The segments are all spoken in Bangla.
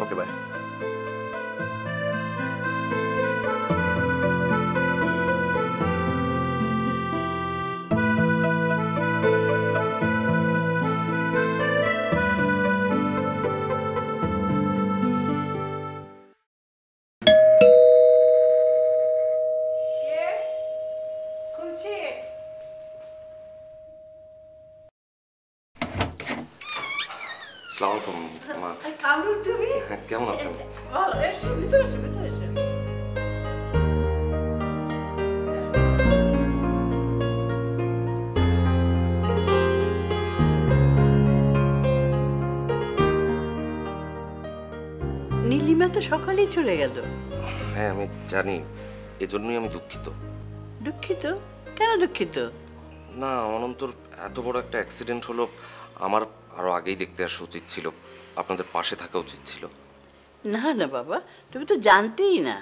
Okay bye. কেমন আছেন? নীলিমা তো সকালেই চলে গেল। হ্যাঁ আমি জানি, এজন্যই আমি দুঃখিত। দুঃখিত? কেন দুঃখিত? না, অনন্তর এত বড় একটা অ্যাক্সিডেন্ট হলো, আমার আরো আগেই দেখতে আসা উচিত ছিল, আপনাদের পাশে থাকা উচিত ছিল। না না বাবা, তুমি তো জানতেই না।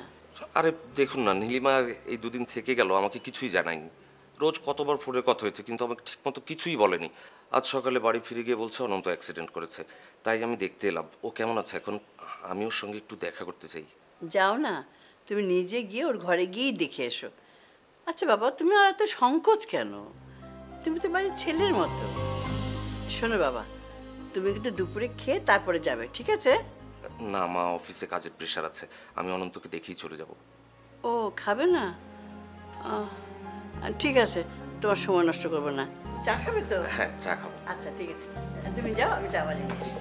আরে দেখুন না, নীলিমা এই দুদিন থেকে গেল, আমাকে কিছুই জানায়নি। রোজ কতবার ফোনে কথা হয়েছে, কিন্তু আমাকে ঠিকমতো কিছুই বলেনি। আজ সকালে বাড়ি ফিরে গিয়ে বলছে অনন্ত অ্যাক্সিডেন্ট করেছে। তাই আমি দেখতে এলাম ও কেমন আছে এখন, আমি ওর সঙ্গে একটু দেখা করতে চাই। যাও না, তুমি নিজে গিয়ে ওর ঘরে গিয়েই দেখে এসো। আচ্ছা বাবা, তুমি আর এত সংকোচ কেন? তুমি তো বাড়ির ছেলের মতো। শোনো বাবা, তুমি কিন্তু দুপুরে খেয়ে তারপরে যাবে, ঠিক আছে? না মা, অফিসে কাজের প্রেশার আছে, আমি অনন্তকে দেখেই চলে যাব। ও খাবে না? ঠিক আছে, তোমার সময় নষ্ট করবো না। চা খাবে তো? হ্যাঁ চা খাবো। আচ্ছা ঠিক আছে, তুমি যাও, আমি চা বানিয়ে দিচ্ছি।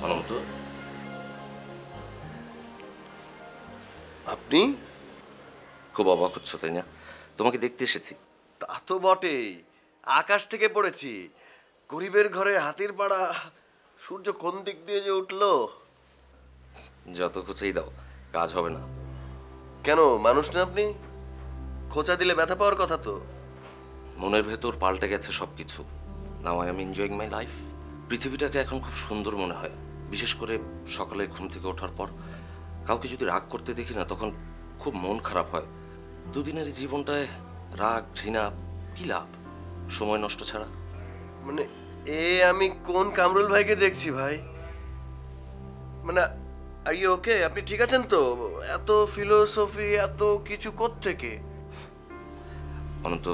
অনন্ত, আপনি? খুব অবাক হচ্ছ তাই না? তোমাকে দেখতে এসেছি। তা তো বটেই, আকাশ থেকে পড়েছি। গরিবের ঘরে হাতির পাড়া, সূর্য কোন দিক দিয়ে যে উঠলো। যত খুঁজেই দাও, কাজ হবে না। কেন, মানুষ না আপনি? খোঁচা দিলে ব্যথা পাওয়ার কথা তো। মনের ভেতর পাল্টে গেছে সবকিছু। Now I am enjoying my life. পৃথিবীটাকে এখন খুব সুন্দর মনে হয়, বিশেষ করে সকালে ঘুম থেকে ওঠার পর। কাউকে যদি রাগ করতে দেখি না, তখন খুব মন খারাপ হয়। দুদিনের জীবনটায় রাগ ঘৃণা কি লাভ, সময় নষ্ট ছাড়া। মানে আমি কোন কামরুল ভাইকে দেখছি ভাই? মানে আর ইউ ওকে? আপনি ঠিক আছেন তো? এত ফিলোসফি, এত কিছু কোত্থেকে? অনন্ত,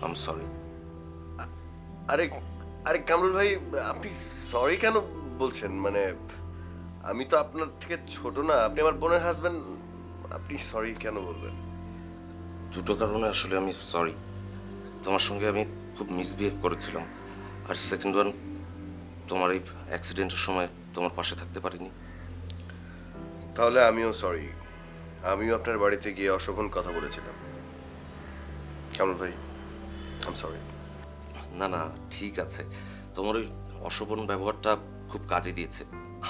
আই এম সরি। আরে আরে কামরুল ভাই, আপনি সরি কেন বলছেন? মানে আমি তো আপনার থেকে ছোট না, আপনি আমার বোনের হাজবেন্ড, আপনি সরি কেন বলবেন? দুটো কারণে আসলে আমি সরি। তোমার সঙ্গে আমি খুব মিসবিহেভ করেছিলাম, আর সেকেন্ড ওয়ান, তোমার এই অ্যাক্সিডেন্টের সময় তোমার পাশে থাকতে পারিনি। তাহলে আমিও সরি। আমিও আপনার বাড়িতে গিয়ে অশোভন কথা বলেছিলাম। কামরুল ভাই, আই এম সরি। না না, ঠিক আছে। তোমার ওই অশোভন ব্যবহারটা খুব কাজে দিয়েছে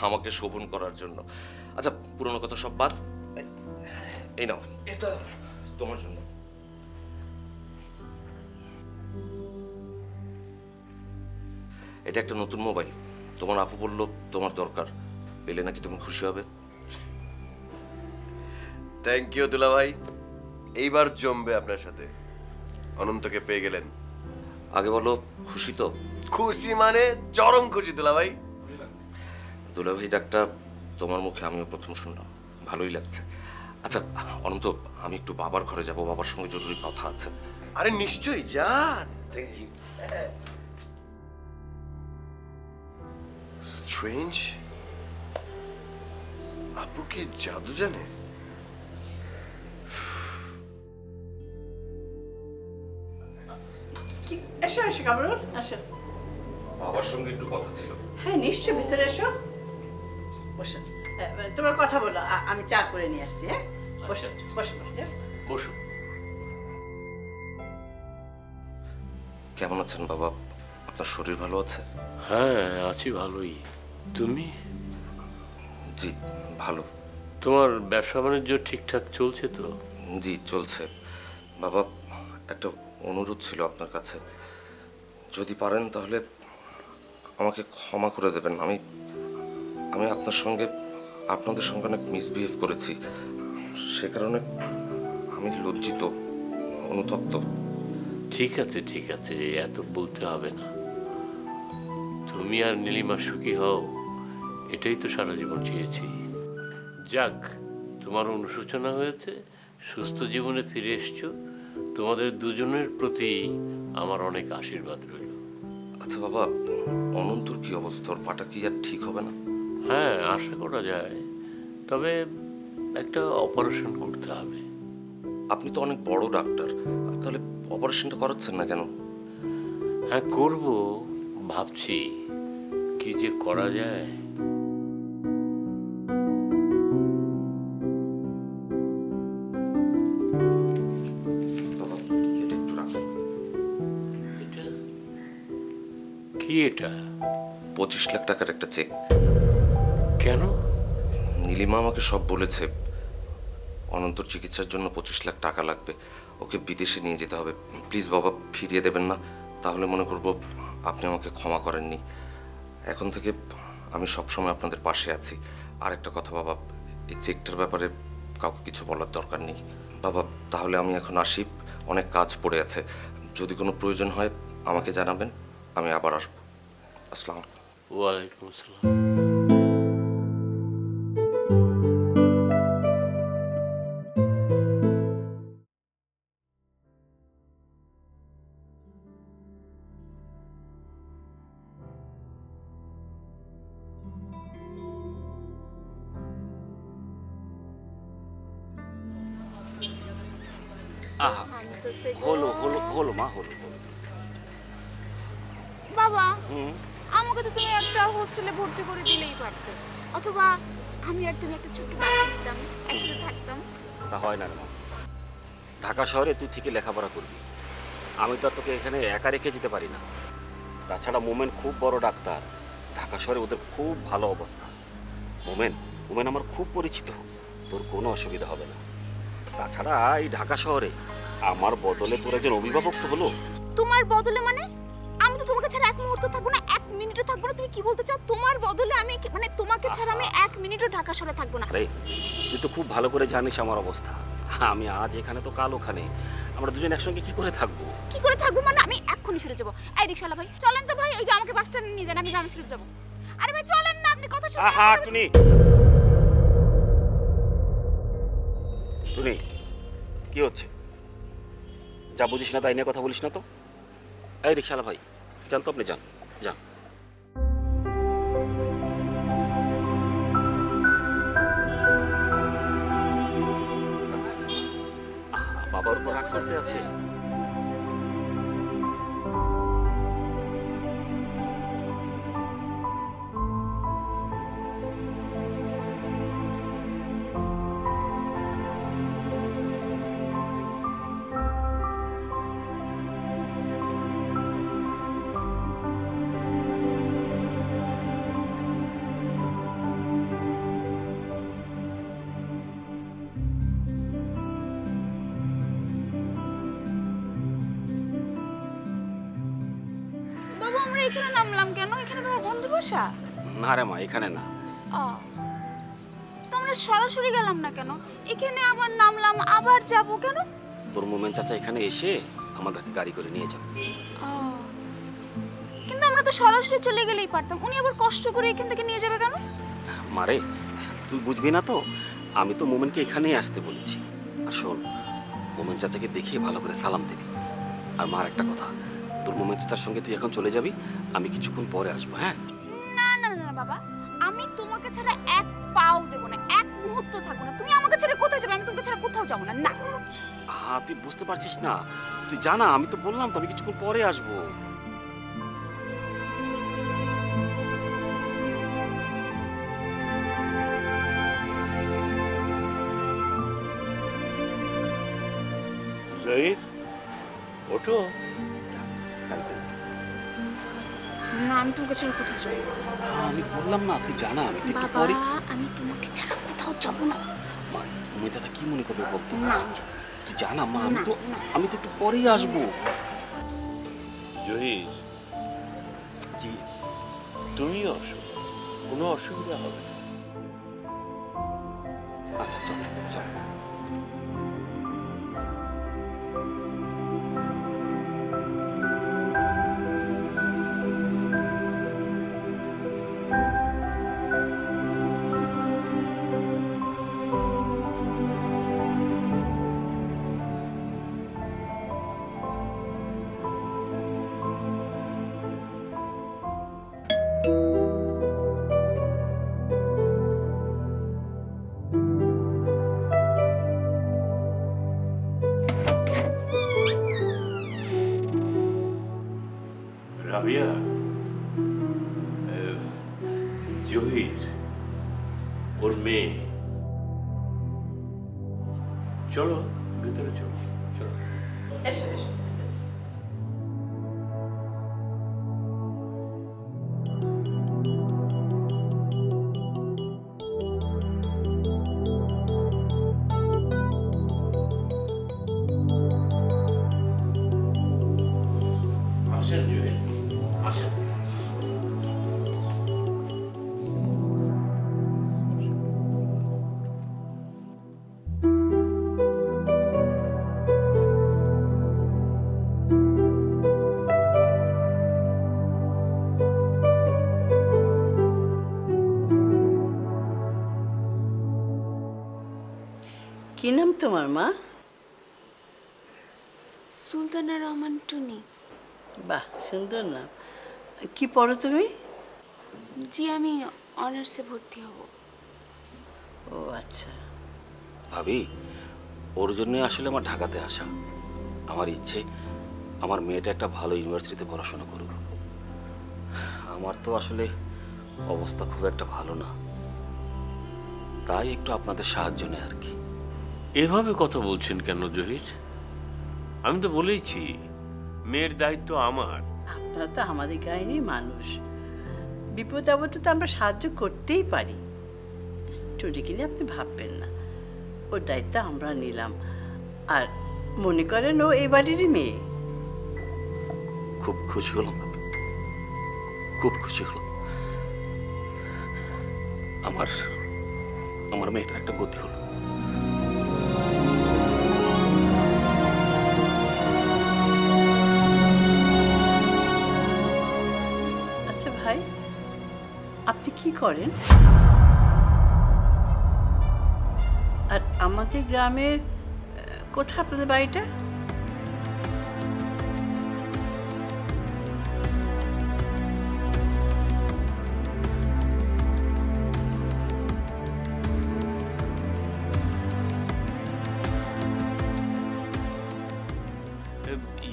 আমাকে শোভন করার জন্য। আচ্ছা, পুরনো কথা সব বাদ, এই নাও, এটা তোমার জন্য। এটা একটা নতুন মোবাইল, তোমার আপু বললো তোমার দরকার, পেলে নাকি তুমি খুশি হবে। থ্যাংক ইউ দুলা ভাই, এইবার জমবে আপনার সাথে। অনন্তকে পেয়ে গেলেন। আগে বলো, খুশি তো? খুশি মানে চরম খুশি দুলা ভাই। দুলাভাই ডাকটা তোমার মুখে আমিও প্রথম শুনলাম, ভালোই লাগছে। আচ্ছা অনন্ত, আমি একটু বাবার ঘরে যাব, বাবার সঙ্গে জরুরি কথা আছে। আরে নিশ্চয়ই যান। Thank you. স্ট্রেঞ্জ, আপু কি জাদু জানে? এসো এসো কামরুল, আসো। বাবার সঙ্গে একটু কথা ছিল। হ্যাঁ নিশ্চয়, ভিতরে এসো, বসো। তোমার কথা বলো, আমি চা করে নিয়ে আসছি। হ্যাঁ বসো বসো বসো। কেমন আছেন বাবা? আপনার শরীর ভালো আছে? হ্যাঁ আছি ভালোই। তুমি? জি ভালো। তোমার ব্যবসা বাণিজ্য ঠিকঠাক চলছে তো? জি চলছে। বাবা, একটা অনুরোধ ছিল আপনার কাছে, যদি পারেন তাহলে আমাকে ক্ষমা করে দেবেন। আমি আমি আপনাদের সঙ্গে অনেক মিসবিহেভ করেছি, সে কারণে আমি লজ্জিত, অনুতপ্ত। ঠিক আছে ঠিক আছে, এত বলতে হবে না। তুমি আর নীলিমা সুখী হও, এটাই তো সারা জীবন চেয়েছি। যাক, তোমার অনুশোচনা হয়েছে, সুস্থ জীবনে ফিরে এসছো, তোমাদের দুজনের প্রতি আমার অনেক আশীর্বাদ রইল। আচ্ছা বাবা, অনন্তর কি অবস্থা? ওর পাটা কি আর ঠিক হবে না? হ্যাঁ, আশা করা যায়, তবে একটা অপারেশন করতে হবে। আপনি তো অনেক বড় ডাক্তার, তাহলে অপারেশনটা করাচ্ছেন না কেন? হ্যাঁ করব, ভাবছি কি যে করা যায়। বাবা, এটা একটু রাখুন। এটা কি? এটা 25 লাখ টাকার একটা চেক। কেন? নীলিমা আমাকে সব বলেছে। অনন্তর চিকিৎসার জন্য 25 লাখ টাকা লাগবে, ওকে বিদেশে নিয়ে যেতে হবে। প্লিজ বাবা, ফিরিয়ে দেবেন না, তাহলে মনে করব আপনি আমাকে ক্ষমা করেননি। এখন থেকে আমি সবসময় আপনাদের পাশে আছি। আর একটা কথা বাবা, এই চেকটার ব্যাপারে কাউকে কিছু বলার দরকার নেই। বাবা, তাহলে আমি এখন আসি, অনেক কাজ পড়ে আছে। যদি কোনো প্রয়োজন হয় আমাকে জানাবেন, আমি আবার আসবো। আসসালামু আলাইকুম। ওয়ালাইকুম আসসালাম। আহা, হলো হলো হলো মা, হলো হলো। বাবা, হুম, আমাকে তো তুমি একটা হোস্টেলে ভর্তি করে দিলেই পারতে, অথবা আমি আর তুমি একটা ছোট্ট বাচ্চা নিতাম, একসাথে থাকতাম। তা হয় না রে মা। ঢাকা শহরে তুই থেকে লেখাপড়া করবি, আমি তো আর তোকে এখানে একা রেখে যেতে পারি না। তাছাড়া মোমেন খুব বড় ডাক্তার, ঢাকা শহরে ওদের খুব ভালো অবস্থা। মোমেন মোমেন আমার খুব পরিচিত, তোর কোনো অসুবিধা হবে না। তাছাড়া এই ঢাকা শহরে আমার বদলে তোর একজন অভিভাবক তো হলো। তোমার বদলে মানে? আমি তো তোমাকে ছাড়া এক মুহূর্ত থাকবো না, এক মিনিটও থাকবো না। তুমি কি বলতে চাও? তোমার বদলে আমি মানে তোমাকে ছাড়া আমি এক মিনিটও ঢাকা শহরে থাকবো না। আরে তুই তো খুব ভালো করে জানিস আমার অবস্থা। আমি আজ এখানে তো কাল ওখানে, আমরা দুজন একসঙ্গে কি করে থাকবো? কি করে থাকবো মানে? আমি এক্ষুনি ফিরে যাবো। এই রিকশাওয়ালা ভাই, চলেন তো ভাই, ওই যে আমাকে বাস স্ট্যান্ডে নিয়ে যান, আমি গ্রামে ফিরে যাবো। আরে ভাই চলেন না, আপনি কথা শুনুন। আহা টুনি, টুনি কি হচ্ছে? যা বুঝিস না তাই নিয়ে কথা বলিস না তো। এই রিকশাওয়ালা ভাই, যান তো, আপনি যান যান। আহা, বাবার উপর রাগ করতে আছে? বাবা, আমরা এখানে নামলাম কেন? এখানে তোমার বন্ধুর বাসা? না রে মা, এখানে না। ও, তো আমরা সরাসরি গেলাম না কেন? এখানে আবার নামলাম, আবার যাব কেন? তোর মোমেন চাচা এখানে এসে আমাদেরকে গাড়ি করে নিয়ে যাবে। ও, কিন্তু আমরা তো সরাসরি চলে গেলেই পারতাম, উনি আবার কষ্ট করে এখান থেকে নিয়ে যাবে কেন? মারে, তুই বুঝবি না তো, আমি তো মোমেনকে এখানেই আসতে বলেছি। আর শোন, মোমেন চাচাকে দেখে ভালো করে সালাম দিবি। আর মার একটা কথা, তোর মোমেন চাচার সঙ্গে তুই এখন চলে যাবি, আমি কিছুক্ষণ পরে আসবো। হ্যাঁ? না না না না বাবা, আমি তোমাকে ছাড়া এক পাও দেব না, এক মুহূর্ত থাকবো না। তুমি আমাকে ছেড়ে কোথায় যাবে? আমি তোমাকে ছাড়া কোথাও যাবো না। না, হ্যাঁ, তুই বুঝতে পারছিস না? তুই জানা, আমি তো বললাম তো আমি কিছুক্ষণ পরে আসবো। জহির, ওঠো। যা, গাড়ি করে। না, আমি তোমাকে ছাড়া কোথাও যাবো না। আমি বললাম না, তুই জানা আমি তো একটু বাবা, পরে। আমি তোমাকে ছাড়া কোথাও যাবো না। মা, মোমেন চাচা কি মনে করবে বলতো? না, তুই জানা মা, আমি না, তো না। আমি তো একটু পরেই আসবো। জহির, জি তুমিও আসো, কোনো অসুবিধা হবে না। আচ্ছা চল চল। রাবিয়া, জহির ওর মেয়ে, চলো ভেতরে চলো, চলো। এসো এসো। আসেন জহির, আসেন। কি নাম তোমার মা? সুলতানা রহমান টুনি। বাহ, সুন্দর নাম। কি পড়ো তুমি? জি আমি অনার্সে ভর্তি হব। ও আচ্ছা। ভাবি, ওর জন্য আসলে আমার ঢাকাতে আসা। আমার ইচ্ছে আমার মেয়েটা একটা ভালো ইউনিভার্সিটিতে পড়াশোনা করুক। আমার তো আসলে অবস্থা খুব একটা ভালো না, তাই একটু আপনাদের সাহায্য নেই আর কি। এভাবে কথা বলছেন কেন জহির? আমি তো বলেইছি মেয়ের দায়িত্ব আমার। আপনারা তো আমাদের গায়েরই মানুষ, বিপদ আপদে তো আমরা সাহায্য করতেই পারি। টুনিকে নিয়ে আপনি ভাববেন না, ওর দায়িত্ব আমরা নিলাম। আর মনে করেন ও এই বাড়িরই মেয়ে। খুব খুশি হলাম ভাবি, খুব খুশি হলাম। আমার আমার মেয়েটার একটা গতি হলো। আচ্ছা ভাই, আপনি কি করেন? আর আমাদের গ্রামের কোথায় আপনাদের বাড়িটা?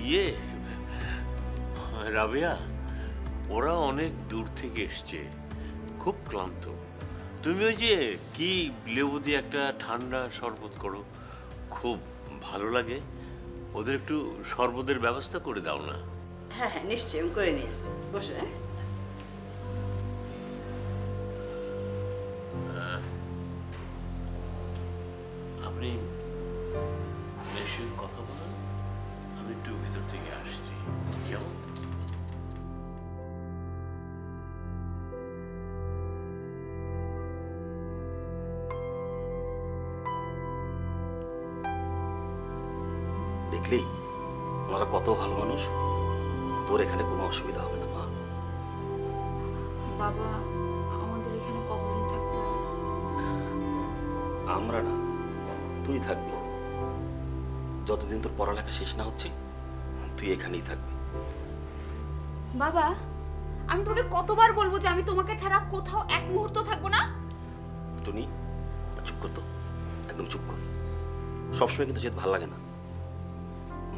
ইয়ে রাবিয়া, ওরা অনেক দূর থেকে এসছে, খুব ক্লান্ত। তুমি ওই যে কি লেবু দিয়ে একটা ঠান্ডা শরবত করো, খুব ভালো লাগে। ওদের একটু শরবতের ব্যবস্থা করে দাও না। হ্যাঁ হ্যাঁ, নিশ্চয়ই আমি করে নিয়ে এসছি। বসে। হ্যাঁ, আপনি বেশি কথা বলেন, আমি একটু ভিতর থেকে আসছি, কেমন? দেখলি ওনারা কত ভালো মানুষ। তোর এখানে কোনো অসুবিধা হবে না মা। বাবা আমাদের এখানে কতদিন থাকতে হবে? আমরা না, তুই থাকবি। যতদিন তোর পড়ালেখা শেষ না হচ্ছে তুই এখানেই থাকবি। বাবা আমি তোমাকে কতবার বলবো যে আমি তোমাকে ছাড়া কোথাও এক মুহূর্ত থাকবো না? টুনি চুপ কর তো, একদম চুপ কর। সবসময় কিন্তু যেতে ভালো লাগে না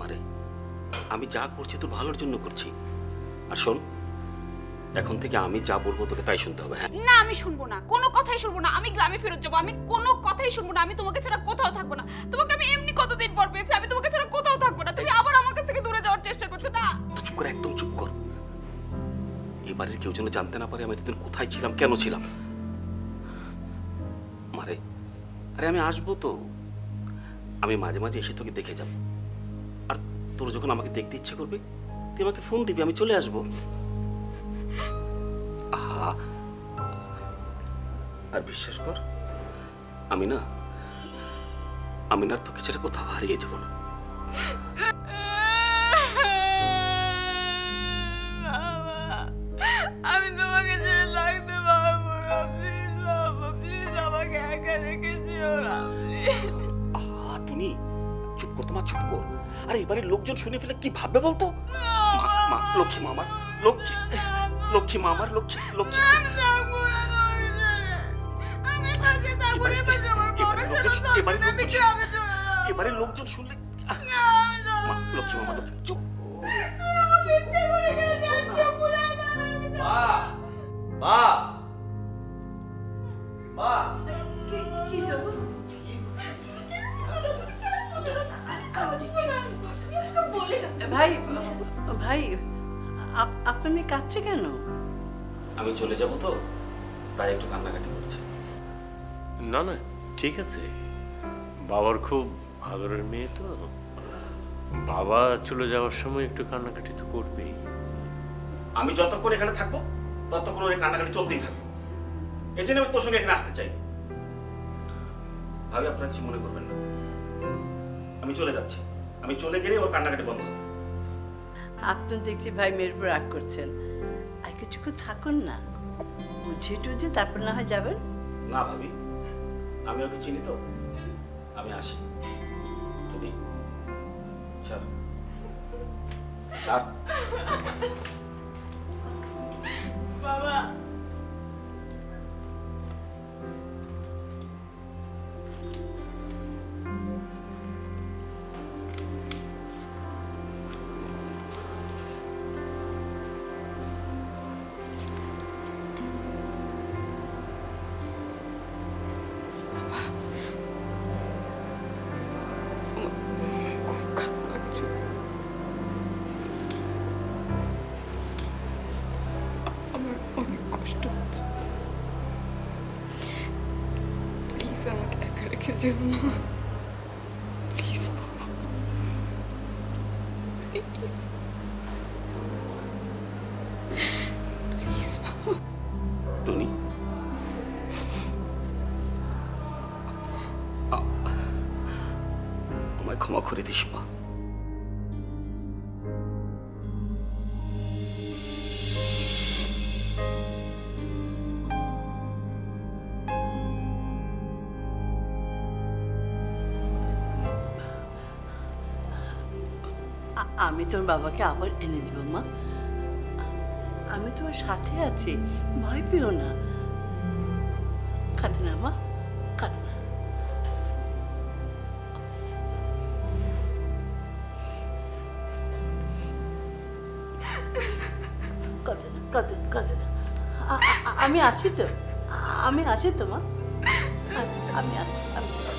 মারে। আমি যা করছি তোর ভালোর জন্য করছি। আর শোন, এখন থেকে আমি যা বলবো তোকে তাই শুনতে হবে। হ্যাঁ না আমি শুনবো না, কোনো কথাই শুনবো না। আমি গ্রামে ফেরত যাবো, আমি কোনো কথাই শুনবো না। আমি তোমাকে ছাড়া কোথাও থাকবো না। তোমাকে আমি এমনি কতদিন পর পেয়েছি, আমি তোমাকে ছাড়া কোথাও থাকবো না। তুমি আবার আমার কাছ থেকে দূরে যাওয়ার চেষ্টা করছো না? তো চুপ কর, একদম চুপ কর। এই বাড়ির কেউ যেন জানতে না পারে আমি এতদিন কোথায় ছিলাম, কেন ছিলাম। মারে, আরে আমি আসবো তো। আমি মাঝে মাঝে এসে তোকে দেখে যাব। আর তোর যখন আমাকে দেখতে ইচ্ছে করবে তুই আমাকে ফোন দিবি, আমি চলে আসবো। আহ আর বিশ্বাস কর, আমি না আর তোকে ছেড়ে কোথাও হারিয়ে যাবো না। আমি তোমাকে ছেড়ে থাকতে পারবো না, প্লিজ বাবা, প্লিজ আমাকে একা রেখে যেও না, প্লিজ। টুনি চুপ কর, তোমার চুপ কর। আরে এবারে লোকজন শুনে ফেলে কি ভাববে বলতো? মা, লক্ষ্মী মা আমার, লক্ষ্মী মা আমার, লক্ষ্মী। আমি থাকবো না তোমাকে ছেড়ে। আমি পাশে থাকবো না, এপাশে আমার বড় ছোট থাকবে না, আমি গ্রামে চলে যাবো। এবারে লোকজন শুনলে মা, লক্ষ্মী মা আমার, লক্ষ্মী চুপ। আমাকে ইচ্ছে করে গেলে আর চুপ করে আমার আমি মা মা মা কি যাবো ভাই ভাই আপনার মেয়ে কাঁদছে কেন? আমি চলে যাব তো, তাই একটু কান্নাকাটি করছে। না না, ঠিক আছে। বাবার খুব আদরের মেয়ে তো, বাবা চলে যাওয়ার সময় একটু কান্নাকাটি তো করবেই। আমি যতক্ষণ এখানে থাকবো ততক্ষণ ওর এই কান্নাকাটি চলতেই থাকবে। এই জন্য আমি তোর সঙ্গে এখানে আসতে চাই। ভাবি আপনারা কিছু মনে করবেন না, আমি চলে যাচ্ছি। আমি চলে গেলে ওর কান্নাকাটি বন্ধ হবে। আপনি দেখছি ভাই মেয়ের উপর রাগ করছেন, আর কিছুক্ষণ থাকুন না, বুঝিয়ে টুঝিয়ে তারপর না হয় যাবেন। না ভাবি, আমি ওকে চিনি তো, আমি আসি। তুমি ছাড় ছাড়। বাবা, আমার অনেক কষ্ট হচ্ছে, প্লিজ আমাকে একা রেখে যেও না, প্লিজ বাবা, প্লিজ প্লিজ বাবা। টনি, আমায় ক্ষমা করে দিস মা। আমি তোর বাবাকে আবার এনে দেবো মা, আমি তোমার সাথে আছি, ভয় পেও না। কাঁদে না মা, কাঁদে না। কাঁদে না, কাঁদে না। আমি আছি তো, আমি আছি তো মা, আমি আছি, আমি আছি।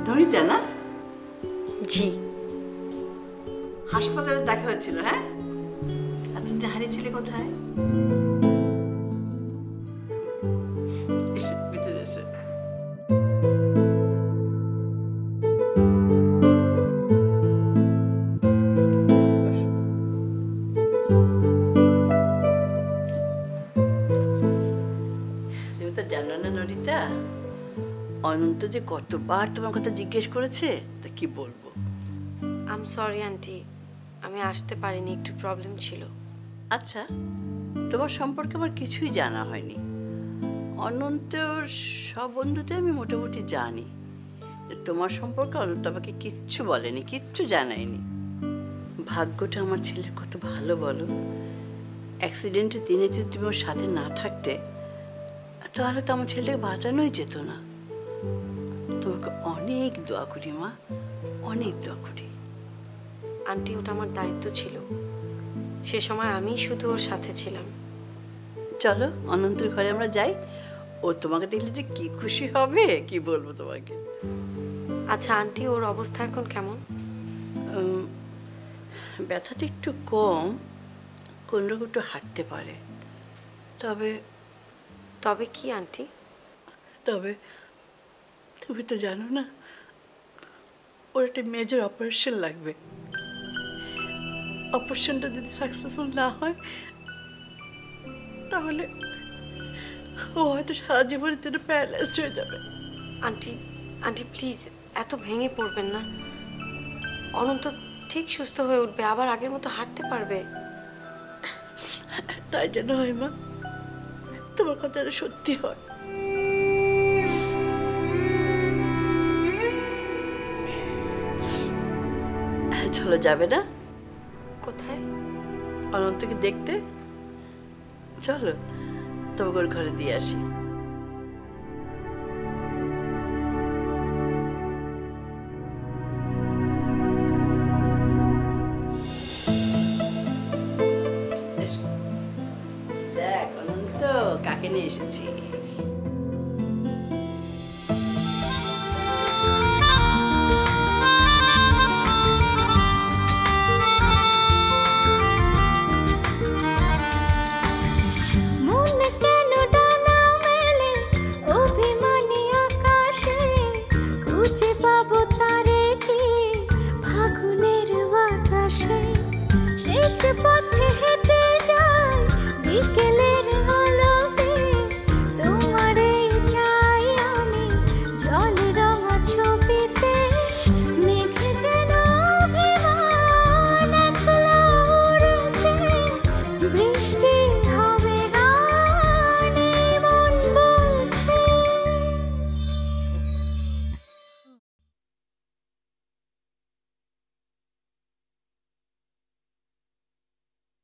ধরিতা না? জি। হাসপাতালে দেখা হচ্ছিল, হ্যাঁ? আর তুমি হারিয়েছিলে কোথায়? এসে ভিতরে এসে। তুমি তো জানো না নরিতা, অনন্ত যে কতবার তোমার কথা জিজ্ঞেস করেছে, তা কি বলবো। আম সরি আন্টি, আমি আসতে পারিনি, একটু প্রবলেম ছিল। আচ্ছা, তোমার সম্পর্কে আমার কিছুই জানা হয়নি। অনন্তর সব বন্ধুতে আমি মোটামুটি জানি, তোমার সম্পর্কে অনন্ত আমাকে কিচ্ছু বলেনি, কিচ্ছু জানায়নি। ভাগ্যটা আমার ছেলের কত ভালো বলো। অ্যাক্সিডেন্টের দিনে যদি তুমি ওর সাথে না থাকতে, তাহলে তো আমার ছেলেকে বাঁচানোই যেত না। তোমাকে অনেক দোয়া করি মা, অনেক দোয়া করি। আন্টি, ওটা আমার দায়িত্ব ছিল, সে সময় আমি শুধু ওর সাথে ছিলাম। চলো অনন্তর ঘরে আমরা যাই, ও তোমাকে দেখলে যে কি খুশি হবে কি বলবো তোমাকে। আচ্ছা আন্টি, ওর অবস্থা এখন কেমন? ব্যথাটা একটু কম, কোনরকম একটু হাঁটতে পারে। তবে তবে কি আন্টি? তবে তুমি তো জানো না, ওর একটা মেজর অপারেশন লাগবে। অপারেশনটা যদি সাকসেসফুল না হয় তাহলে ও হয়তো সারা জীবনের জন্য প্যারালাইজড হয়ে যাবে। আন্টি আন্টি প্লিজ এত ভেঙে পড়বেন না। অনন্ত ঠিক সুস্থ হয়ে উঠবে, আবার আগের মতো হাঁটতে পারবে। তাই যেন হয় মা, তোমার কথাটা সত্যি হয়। চলো, যাবে না? কোথায়? অনন্তকে দেখতে চলো, তোমাকে ওর ঘরে দিয়ে আসি। দেখ অনন্ত, কাকে নিয়ে এসেছি। খুঁজে পাবো তারে কি ফাগুনের বাতাসে, শেষ পথে হেঁটে যায় বিকেল